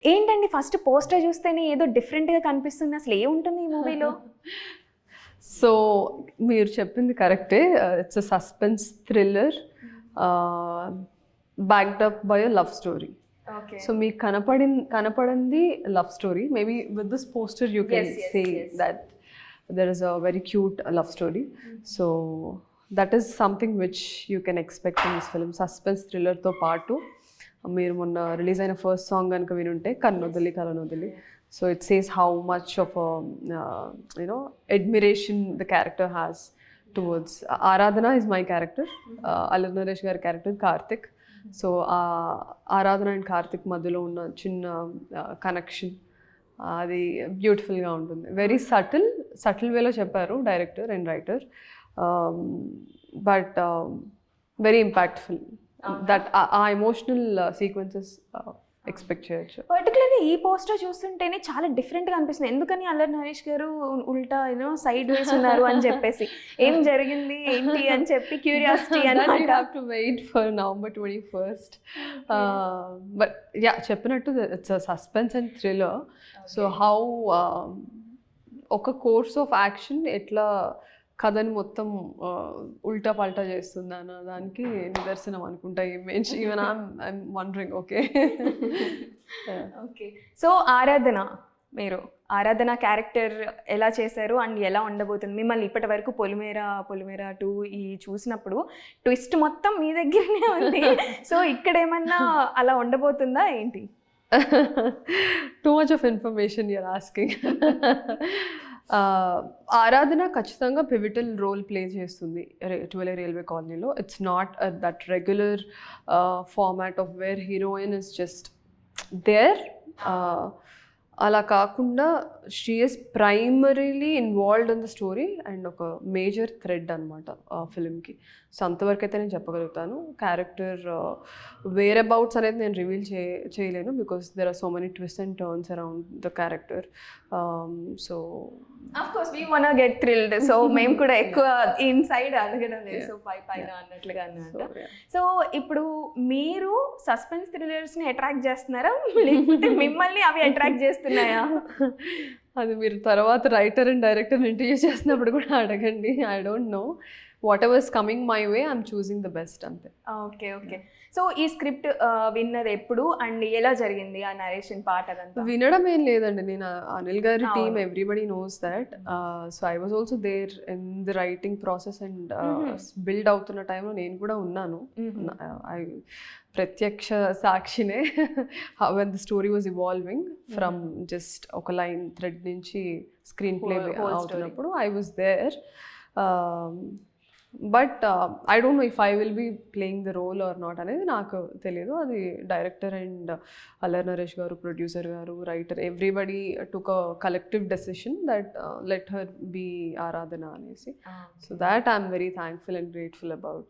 ఏంటండి first poster చూస్తేనే ఏదో డిఫరెంట్‌గా కనిపిస్తుంది. అసలు ఏముంటుంది ఈ మూవీలో? సో మీరు చెప్పింది కరెక్టే. It's a suspense thriller backed up by a love story. Okay. So మీకు కనపడింది love story. Maybe with this poster you can say that there is a very cute love story. So that is something which you can expect in this film. Suspense thriller తో పాటు మీరు మొన్న release అయిన first song కనుక వినుంటే కన్నొదిలి కలనొదిలి. So it says how much of a admiration the character has towards Aradhana is my character. Allu Naresh గారి character Karthik. So ఆరాధన and Karthik మధ్యలో ఉన్న చిన్న కనెక్షన్ అది బ్యూటిఫుల్గా ఉంటుంది. వెరీ సటిల్ వేలో చెప్పారు director and writer, but very impactful. That ఆ ఎమోషనల్ సీక్వెన్సెస్ ఎక్స్పెక్ట్ చేయొచ్చు. పర్టికులర్లీ ఈ పోస్టర్ చూస్తుంటేనే చాలా డిఫరెంట్గా అనిపిస్తుంది. ఎందుకని అల్లరి నరేష్ గారు ఉల్టా సైడ్ వేస్ ఉన్నారు అని చెప్పేసి ఏం జరిగింది ఏంటి అని చెప్పి క్యూరియాసిటీ అన్నమాట. Have to wait for November 21st. But yeah చెప్పినట్టు it's a suspense and thriller. So how ఒక కోర్స్ ఆఫ్ యాక్షన్ ఎట్లా కథని మొత్తం ఉల్టా పల్టా చేస్తుంది అన్న దానికి నిదర్శనం అనుకుంటా image. Even I'm wondering. Okay okay. So ఆరాధన క్యారెక్టర్ ఎలా చేశారు అండ్ ఎలా ఉండబోతుంది? మిమ్మల్ని ఇప్పటి వరకు పొలిమేర 2 ఈ చూసినప్పుడు ట్విస్ట్ మొత్తం మీ దగ్గరనే ఉంది. సో ఇక్కడ ఏమన్నా అలా ఉండబోతుందా ఏంటి? Too much of information you are asking. Aradhana ఖచ్చితంగా పివిటల్ రోల్ ప్లే చేస్తుంది ఇటీవల రైల్వే కాలనీలో. It's not that regular format of where heroine is just there. అలా కాకుండా she is primarily involved in the story and ఒక మేజర్ థ్రెడ్ అనమాట ఫిలింకి. So అంతవరకు అయితే నేను చెప్పగలుగుతాను. క్యారెక్టర్ వేర్ అబౌట్స్ అనేది నేను రివీల్ చేయలేను because there are so many twist and turns around the character. So of course we want to get thrilled. So మేము కూడా ఎక్కువ ఇన్సైడ్ అడగడం లేదు. సో పైన అన్నట్లుగా అన్నమాట. సో ఇప్పుడు మీరు సస్పెన్స్ థ్రిల్లర్స్ని అట్రాక్ట్ చేస్తున్నారా లేకపోతే మిమ్మల్ని అవి అట్రాక్ట్ చేస్తున్నాయా? అది మీరు తర్వాత రైటర్ అండ్ డైరెక్టర్ ఇంటర్వ్యూ చేసినప్పుడు కూడా అడగండి. I don't no. What ever is coming my way I'm choosing the best అంతే. ఓకే. సో ఈ స్క్రిప్ట్ విన్నది ఎప్పుడు అండ్ ఎలా జరిగింది ఆ నరేషన్ పార్ట్ అదంతా? వినడం ఏం లేదండి. నేను అనిల్ గారి team everybody knows that. So I was also there in the writing process and build అవుతున్న టైంలో నేను కూడా ఉన్నాను. ఐ ప్రత్యక్ష సాక్షినే when the story was evolving from just ఒక లైన్ థ్రెడ్ నుంచి స్క్రీన్ ప్లే అవుతున్నప్పుడు I was there. But I don't know if I will be playing the role or not అనేది నాకు తెలియదు. అది director and Allari Naresh garu, producer garu, writer everybody took a collective decision that let her be Aradhana అనేసి. So that I'm very thankful and grateful about.